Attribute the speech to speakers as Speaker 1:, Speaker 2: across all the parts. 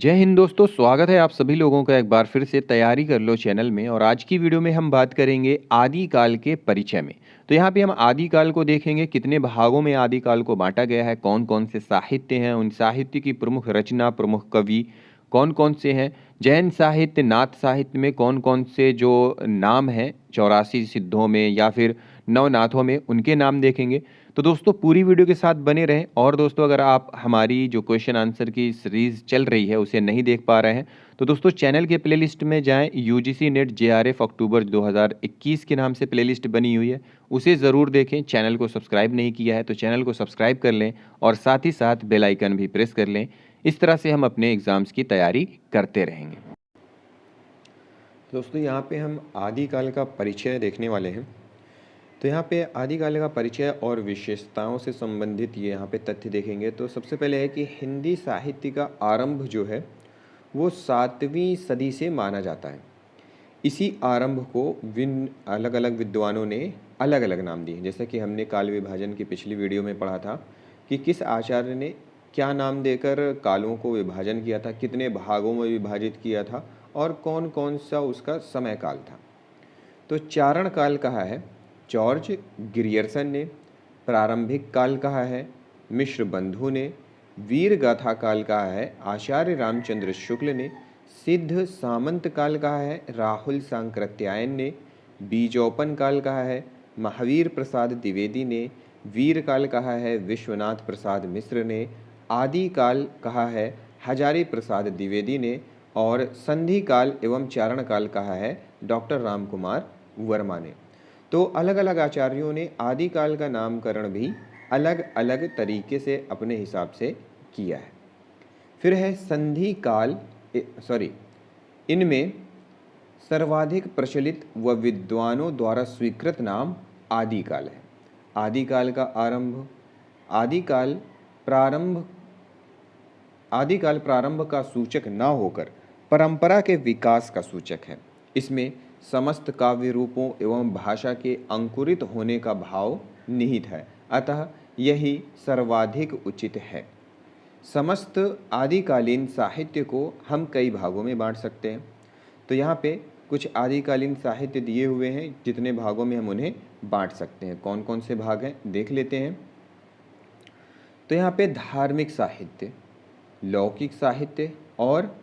Speaker 1: जय हिंद दोस्तों, स्वागत है आप सभी लोगों का एक बार फिर से तैयारी कर लो चैनल में। और आज की वीडियो में हम बात करेंगे आदिकाल के परिचय में। तो यहाँ पे हम आदिकाल को देखेंगे, कितने भागों में आदिकाल को बांटा गया है, कौन कौन से साहित्य हैं, उन साहित्य की प्रमुख रचना, प्रमुख कवि कौन कौन से हैं, जैन साहित्य, नाथ साहित्य में कौन कौन से जो नाम हैं 84 सिद्धों में या फिर नवनाथों में, उनके नाम देखेंगे। तो दोस्तों पूरी वीडियो के साथ बने रहें। और दोस्तों अगर आप हमारी जो क्वेश्चन आंसर की सीरीज चल रही है उसे नहीं देख पा रहे हैं तो दोस्तों चैनल के प्लेलिस्ट में जाएं। यूजीसी नेट जेआरएफ अक्टूबर 2021 के नाम से प्लेलिस्ट बनी हुई है, उसे ज़रूर देखें। चैनल को सब्सक्राइब नहीं किया है तो चैनल को सब्सक्राइब कर लें और साथ ही साथ बेल आइकन भी प्रेस कर लें। इस तरह से हम अपने एग्ज़ाम्स की तैयारी करते रहेंगे। दोस्तों यहाँ पे हम आदिकाल का परिचय देखने वाले हैं। तो यहाँ पे आदिकाल का परिचय और विशेषताओं से संबंधित ये यहाँ पे तथ्य देखेंगे। तो सबसे पहले है कि हिंदी साहित्य का आरंभ जो है वो 7वीं सदी से माना जाता है। इसी आरंभ को अलग अलग विद्वानों ने अलग अलग नाम दिए, जैसे कि हमने काल विभाजन की पिछली वीडियो में पढ़ा था कि किस आचार्य ने क्या नाम देकर कालों को विभाजन किया था, कितने भागों में विभाजित किया था और कौन कौन सा उसका समय काल था। तो चारण काल कहा है जॉर्ज ग्रियर्सन ने, प्रारंभिक काल कहा है मिश्र बंधु ने, वीर गाथा काल कहा है आचार्य रामचंद्र शुक्ल ने, सिद्ध सामंत काल कहा है राहुल सांकृत्यायन ने, बीजोपन काल कहा है महावीर प्रसाद द्विवेदी ने, वीर काल कहा है विश्वनाथ प्रसाद मिश्र ने, आदि काल कहा है हजारी प्रसाद द्विवेदी ने और संधि काल एवं चारण काल कहा है डॉक्टर राम कुमार वर्मा ने। तो अलग अलग आचार्यों ने आदिकाल का नामकरण भी अलग अलग तरीके से अपने हिसाब से किया है। फिर है संधि काल, इनमें सर्वाधिक प्रचलित व विद्वानों द्वारा स्वीकृत नाम आदिकाल है। आदिकाल का आरंभ, आदिकाल प्रारंभ का सूचक न होकर परंपरा के विकास का सूचक है। इसमें समस्त काव्य रूपों एवं भाषा के अंकुरित होने का भाव निहित है, अतः यही सर्वाधिक उचित है। समस्त आदिकालीन साहित्य को हम कई भागों में बांट सकते हैं। तो यहाँ पे कुछ आदिकालीन साहित्य दिए हुए हैं, जितने भागों में हम उन्हें बांट सकते हैं। कौन कौन से भाग हैं देख लेते हैं। तो यहाँ पे धार्मिक साहित्य, लौकिक साहित्य और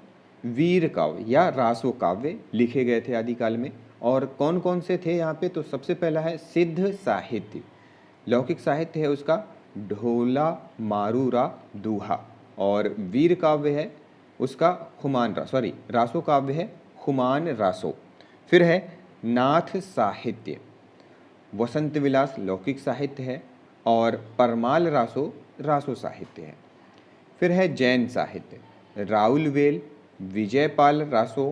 Speaker 1: वीर काव्य या रासो काव्य लिखे गए थे आदिकाल में। और कौन कौन से थे यहाँ पे, तो सबसे पहला है सिद्ध साहित्य। लौकिक साहित्य है उसका ढोला मारूरा दूहा, और वीर काव्य है उसका रासो काव्य है खुमान रासो। फिर है नाथ साहित्य, वसंत विलास लौकिक साहित्य है और परमाल रासो रासो साहित्य है। फिर है जैन साहित्य, राउल वेल, विजयपाल रासो,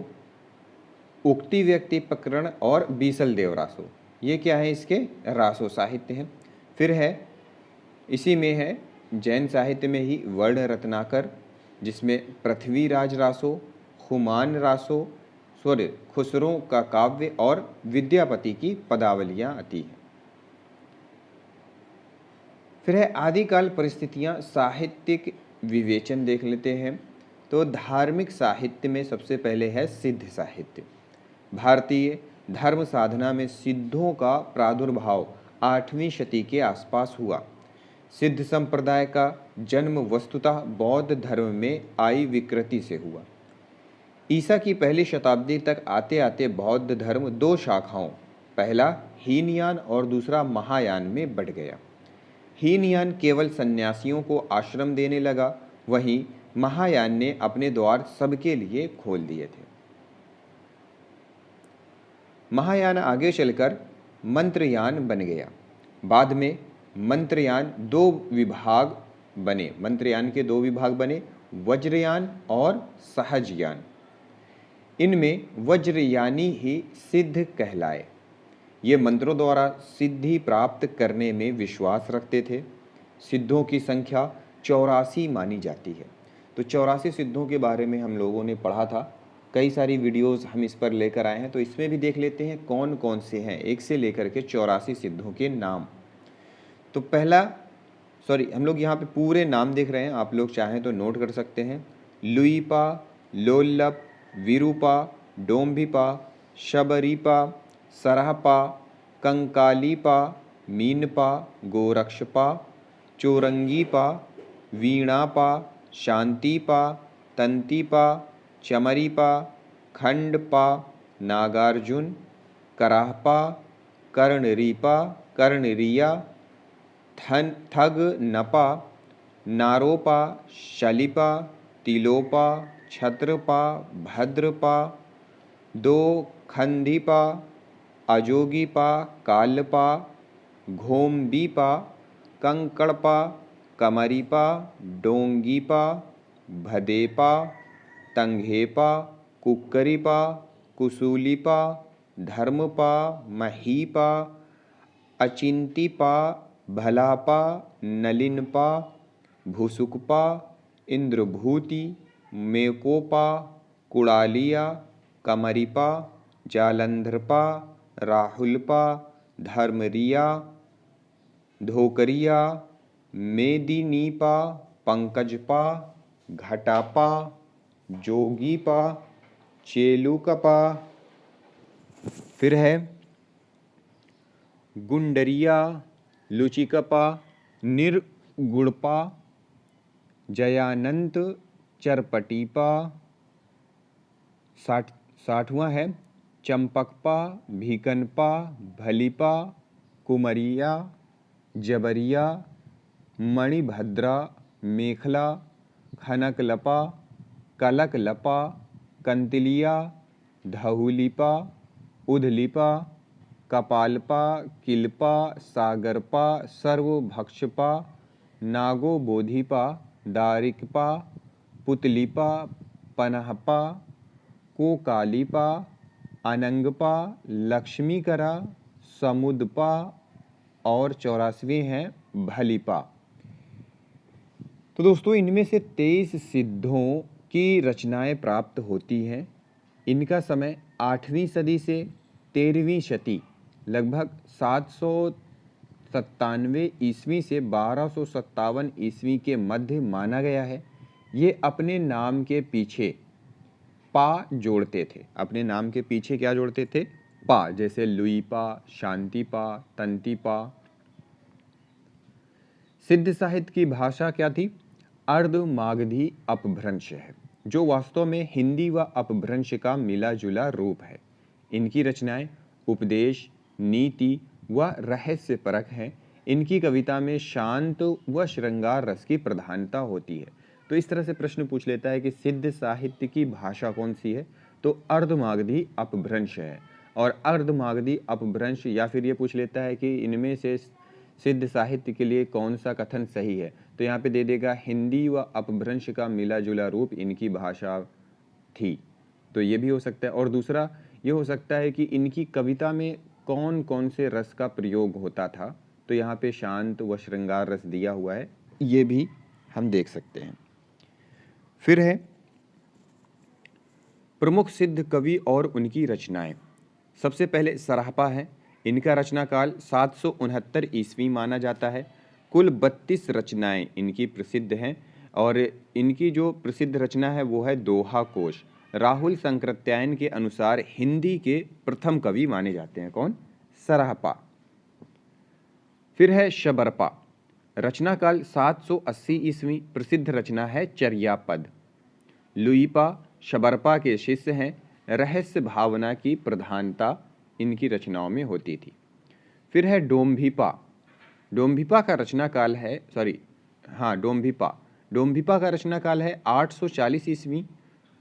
Speaker 1: उक्ति व्यक्ति प्रकरण और बीसल देव रासो, ये क्या है इसके रासो साहित्य हैं। फिर है इसी में है जैन साहित्य में ही वर्ण रत्नाकर, जिसमें पृथ्वीराज रासो, खुमान रासो, खुसरो का काव्य और विद्यापति की पदावलियाँ आती हैं। फिर है आदिकाल परिस्थितियाँ, साहित्यिक विवेचन देख लेते हैं। तो धार्मिक साहित्य में सबसे पहले है सिद्ध साहित्य। भारतीय धर्म साधना में सिद्धों का प्रादुर्भाव 8वीं शती के आसपास हुआ। सिद्ध संप्रदाय का जन्म वस्तुतः बौद्ध धर्म में आई विकृति से हुआ। ईसा की पहली शताब्दी तक आते आते बौद्ध धर्म 2 शाखाओं, पहला हीनयान और दूसरा महायान में बढ़ गया। हीनयान केवल सन्यासियों को आश्रम देने लगा, वहीं महायान ने अपने द्वार सबके लिए खोल दिए थे। महायान आगे चलकर मंत्रयान बन गया। बाद में मंत्रयान के 2 विभाग बने, वज्रयान और सहजयान। इनमें वज्रयानी ही सिद्ध कहलाए। ये मंत्रों द्वारा सिद्धि प्राप्त करने में विश्वास रखते थे। सिद्धों की संख्या 84 मानी जाती है। तो 84 सिद्धों के बारे में हम लोगों ने पढ़ा था, कई सारी वीडियोस हम इस पर लेकर आए हैं। तो इसमें भी देख लेते हैं कौन कौन से हैं, 1 से लेकर के 84 सिद्धों के नाम। तो हम लोग यहाँ पे पूरे नाम देख रहे हैं, आप लोग चाहें तो नोट कर सकते हैं। लुईपा, लोल्लप, विरूपा, डोम्भिपा, शबरीपा, सरहपा, कंकालीपा, मीनपा, गोरक्षपा, चौरंगीपा, वीणापा, शांतिपा, तंतीपा, चमरीपा, खंडपा, नागार्जुन, कराहपा, कर्णरीपा, कर्णरिया, थगनपा, नारोपा, शलिपा, तिलोपा, छत्रपा, भद्रपा, दो खंदीपा, अजोगीपा, कालपा, घोम्बीपा, कंकड़पा, कमरीपा, डोंगीपा, भदेपा, तंघेपा, कुक्करीपा, कुसूलीपा, धर्मपा, महीपा, अचिंतीपा, भलापा, नलिनपा, भुसुकपा, इंद्रभूति, मेकोपा, कुड़ालिया, कमरीपा, जालंधरपा, राहुलपा, धर्मरिया, धोकरिया, मेदिनीपा, पंकजपा, घटापा, जोगीपा, चेलुकपा। फिर है गुंडरिया, लुचिकपा, निर्गुणपा, जयानंत, चरपटीपा। 60वां है चंपकपा, भीकनपा, भलीपा, कुमरिया, जबरिया, मणिभद्रा, मेखला, खनकलपा, कलकलपा, कंतिलिया, धहुलिपा, उधलिपा, कपालपा, किलपा, सागरपा, सर्वभक्षपा, नागोबोधिपा, दारिकपा, पुतलीपा, पनहपा, कोकालीपा, अनंगपा, लक्ष्मीकरा, समुदपा और 84वें हैं भलीपा। तो दोस्तों इनमें से 23 सिद्धों की रचनाएं प्राप्त होती हैं। इनका समय 8वीं सदी से 13वीं शती लगभग 797 ईस्वी से 1257 ईस्वी के मध्य माना गया है। ये अपने नाम के पीछे पा जोड़ते थे। अपने नाम के पीछे क्या जोड़ते थे? पा, जैसे लुईपा, शांतिपा, तंतीपा। सिद्ध साहित्य की भाषा क्या थी? अर्धमागधी अपभ्रंश है, जो वास्तव में हिंदी व अपभ्रंश का मिला जुला रूप है। इनकी रचनाएं उपदेश, नीति व रहस्यपरक हैं। इनकी कविता में शांत व श्रृंगार रस की प्रधानता होती है। तो इस तरह से प्रश्न पूछ लेता है कि सिद्ध साहित्य की भाषा कौन सी है? तो अर्धमागधी अपभ्रंश है। और अर्धमागधी अपभ्रंश, या फिर ये पूछ लेता है कि इनमें से सिद्ध साहित्य के लिए कौन सा कथन सही है, तो यहाँ पे दे देगा हिंदी व अपभ्रंश का मिला जुला रूप इनकी भाषा थी। तो ये भी हो सकता है। और दूसरा ये हो सकता है कि इनकी कविता में कौन कौन से रस का प्रयोग होता था। तो यहाँ पे शांत व श्रृंगार रस दिया हुआ है, ये भी हम देख सकते हैं। फिर है प्रमुख सिद्ध कवि और उनकी रचनाएं। सबसे पहले सरहपा है। इनका रचना काल 769 ईस्वी माना जाता है। कुल 32 रचनाएं इनकी प्रसिद्ध हैं और इनकी जो प्रसिद्ध रचना है वो है दोहा कोश। राहुल संकृत्यायन के अनुसार हिंदी के प्रथम कवि माने जाते हैं। कौन? सरहपा। फिर है शबरपा। रचना काल 780 ईस्वी। प्रसिद्ध रचना है चर्यापद। लुईपा शबरपा के शिष्य हैं। रहस्य भावना की प्रधानता इनकी रचनाओं में होती थी। फिर है डोम्भिपा। डोम्भिपा का रचना काल है डोम्भिपा का रचना काल है 840 ईस्वी।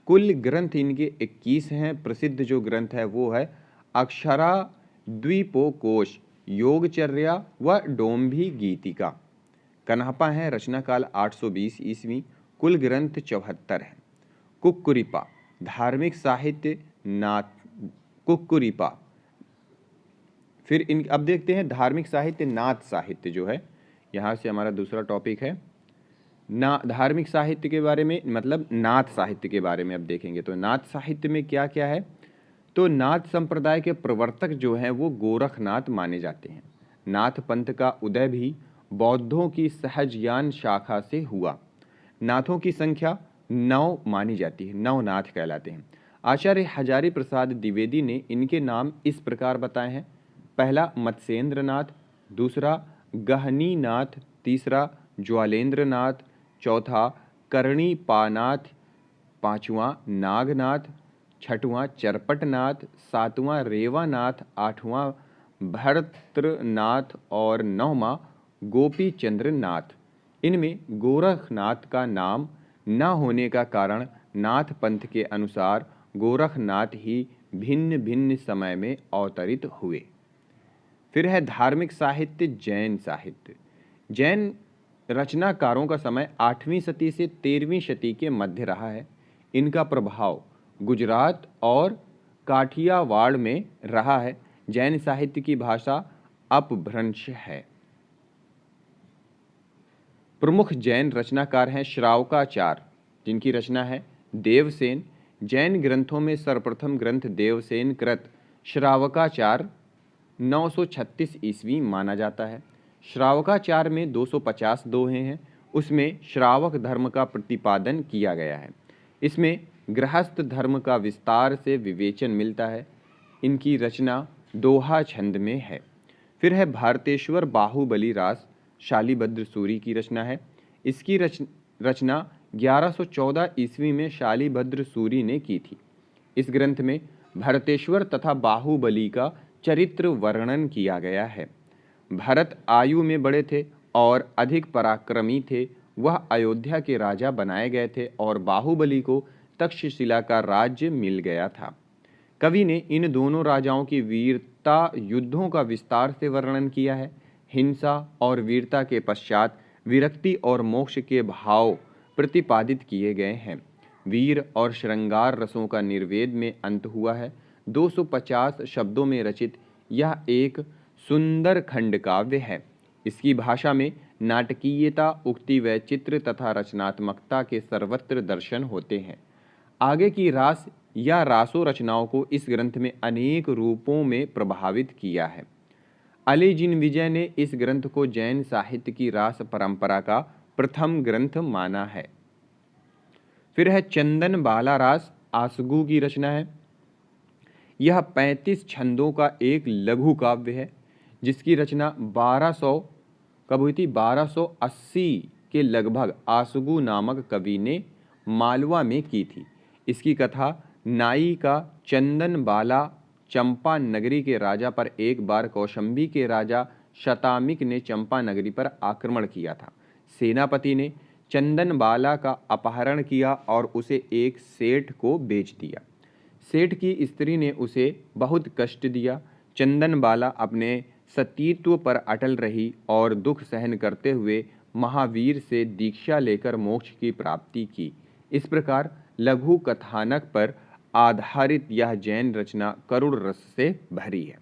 Speaker 1: कुल ग्रंथ इनके 21 हैं। प्रसिद्ध जो ग्रंथ है वो है अक्षरा द्विपोकोश, योगचर्या व डोम्भी गीतिका। कन्हपा है, रचना काल 820 ईस्वी। कुल ग्रंथ 74 हैं। कुक्कुरीपा धार्मिक साहित्य कुक्कुरीपा। फिर अब देखते हैं धार्मिक साहित्य नाथ साहित्य जो है, यहाँ से हमारा दूसरा टॉपिक है धार्मिक साहित्य के बारे में, मतलब नाथ साहित्य के बारे में अब देखेंगे। तो नाथ साहित्य में क्या क्या है? तो नाथ संप्रदाय के प्रवर्तक जो हैं वो गोरखनाथ माने जाते हैं। नाथ पंथ का उदय भी बौद्धों की सहजयान शाखा से हुआ। नाथों की संख्या नौ मानी जाती है, नवनाथ कहलाते हैं। आचार्य हजारी प्रसाद द्विवेदी ने इनके नाम इस प्रकार बताए हैं। पहला मत्स्येंद्र नाथ, दूसरा गहनी नाथ, तीसरा ज्वालेंद्र नाथ, चौथा कर्णिपानाथ, पांचवा नागनाथ, छठवां चरपटनाथ, सातवां रेवानाथ, आठवां भरतनाथ और नौवां गोपीचंद्र नाथ। इनमें गोरखनाथ का नाम न होने का कारण नाथ पंथ के अनुसार गोरखनाथ ही भिन्न भिन्न समय में अवतरित हुए। फिर है धार्मिक साहित्य, जैन साहित्य। जैन रचनाकारों का समय 8वीं सदी से 13वीं सदी के मध्य रहा है। इनका प्रभाव गुजरात और काठियावाड़ में रहा है। जैन साहित्य की भाषा अपभ्रंश है। प्रमुख जैन रचनाकार हैं श्रावकाचार्य, जिनकी रचना है देवसेन। जैन ग्रंथों में सर्वप्रथम ग्रंथ देवसेन कृत श्रावकाचार्य 936 ईस्वी माना जाता है। श्रावकाचार्य में 250 दोहे हैं। उसमें श्रावक धर्म का प्रतिपादन किया गया है। इसमें गृहस्थ धर्म का विस्तार से विवेचन मिलता है। इनकी रचना दोहा छंद में है। फिर है भारतेश्वर बाहुबली रास, शालिभद्र सूरी की रचना है। इसकी रचना 1114 ईस्वी में शालिभद्र सूरी ने की थी। इस ग्रंथ में भरतेश्वर तथा बाहुबली का चरित्र वर्णन किया गया है। भरत आयु में बड़े थे और अधिक पराक्रमी थे। वह अयोध्या के राजा बनाए गए थे और बाहुबली को तक्षशिला का राज्य मिल गया था। कवि ने इन दोनों राजाओं की वीरता युद्धों का विस्तार से वर्णन किया है। हिंसा और वीरता के पश्चात विरक्ति और मोक्ष के भाव प्रतिपादित किए गए हैं। वीर और श्रृंगार रसों का निर्वेद में अंत हुआ है। 250 शब्दों में रचित यह एक सुंदर खंड काव्य है। इसकी भाषा में नाटकीयता, उक्ति व चित्र तथा रचनात्मकता के सर्वत्र दर्शन होते हैं। आगे की रास या रासो रचनाओं को इस ग्रंथ में अनेक रूपों में प्रभावित किया है। अलीजीन विजय ने इस ग्रंथ को जैन साहित्य की रास परंपरा का प्रथम ग्रंथ माना है। फिर है चंदन बाला रास, आसगू की रचना है। यह 35 छंदों का एक लघु काव्य है, जिसकी रचना 1200 कब हुई थी? 1280 के लगभग आसगू नामक कवि ने मालवा में की थी। इसकी कथा नाई का चंदन बाला चंपा नगरी के राजा पर एक बार कौशंबी के राजा शतामिक ने चंपा नगरी पर आक्रमण किया था। सेनापति ने चंदन बाला का अपहरण किया और उसे एक सेठ को बेच दिया। सेठ की स्त्री ने उसे बहुत कष्ट दिया। चंदन बाला अपने सतीत्व पर अटल रही और दुख सहन करते हुए महावीर से दीक्षा लेकर मोक्ष की प्राप्ति की। इस प्रकार लघु कथानक पर आधारित यह जैन रचना करुण रस से भरी है।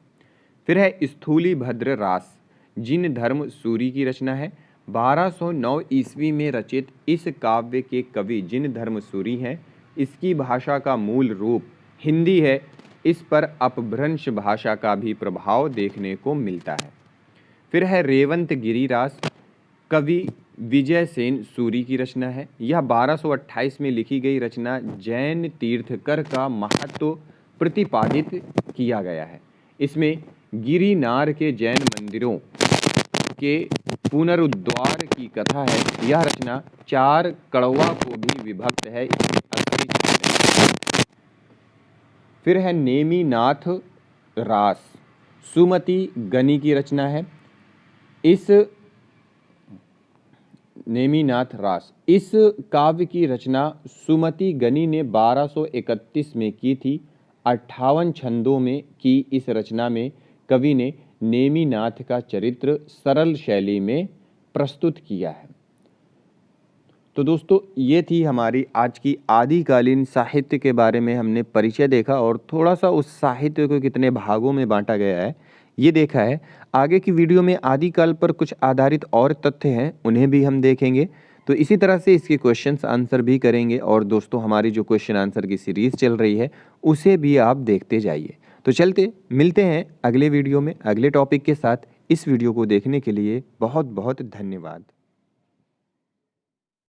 Speaker 1: फिर है स्थूलीभद्र रास, जिन धर्म सूरी की रचना है। 1209 ईस्वी में रचित इस काव्य के कवि जिन धर्म सूरी हैं। इसकी भाषा का मूल रूप हिंदी है। इस पर अपभ्रंश भाषा का भी प्रभाव देखने को मिलता है। फिर है रेवंत गिरी रास, कवि विजय सेन सूरी की रचना है। यह 1228 में लिखी गई रचना जैन तीर्थकर का महत्व प्रतिपादित किया गया है। इसमें गिरिनार के जैन मंदिरों के पुनरुद्धार की कथा है। यह रचना 4 कड़वा को भी विभक्त है। फिर है नेमिनाथ रास, सुमति गनी की रचना है। इस नेमिनाथ रास, इस काव्य की रचना सुमति गनी ने 1231 में की थी। 58 छंदों में की इस रचना में कवि ने नेमिनाथ का चरित्र सरल शैली में प्रस्तुत किया है। तो दोस्तों, ये थी हमारी आज की आदिकालीन साहित्य के बारे में हमने परिचय देखा और थोड़ा सा उस साहित्य को कितने भागों में बांटा गया है ये देखा है। आगे की वीडियो में आदिकाल पर कुछ आधारित और तथ्य हैं, उन्हें भी हम देखेंगे। तो इसी तरह से इसके क्वेश्चंस आंसर भी करेंगे। और दोस्तों, हमारी जो क्वेश्चन आंसर की सीरीज़ चल रही है उसे भी आप देखते जाइए। तो चलते मिलते हैं अगले वीडियो में अगले टॉपिक के साथ। इस वीडियो को देखने के लिए बहुत बहुत धन्यवाद।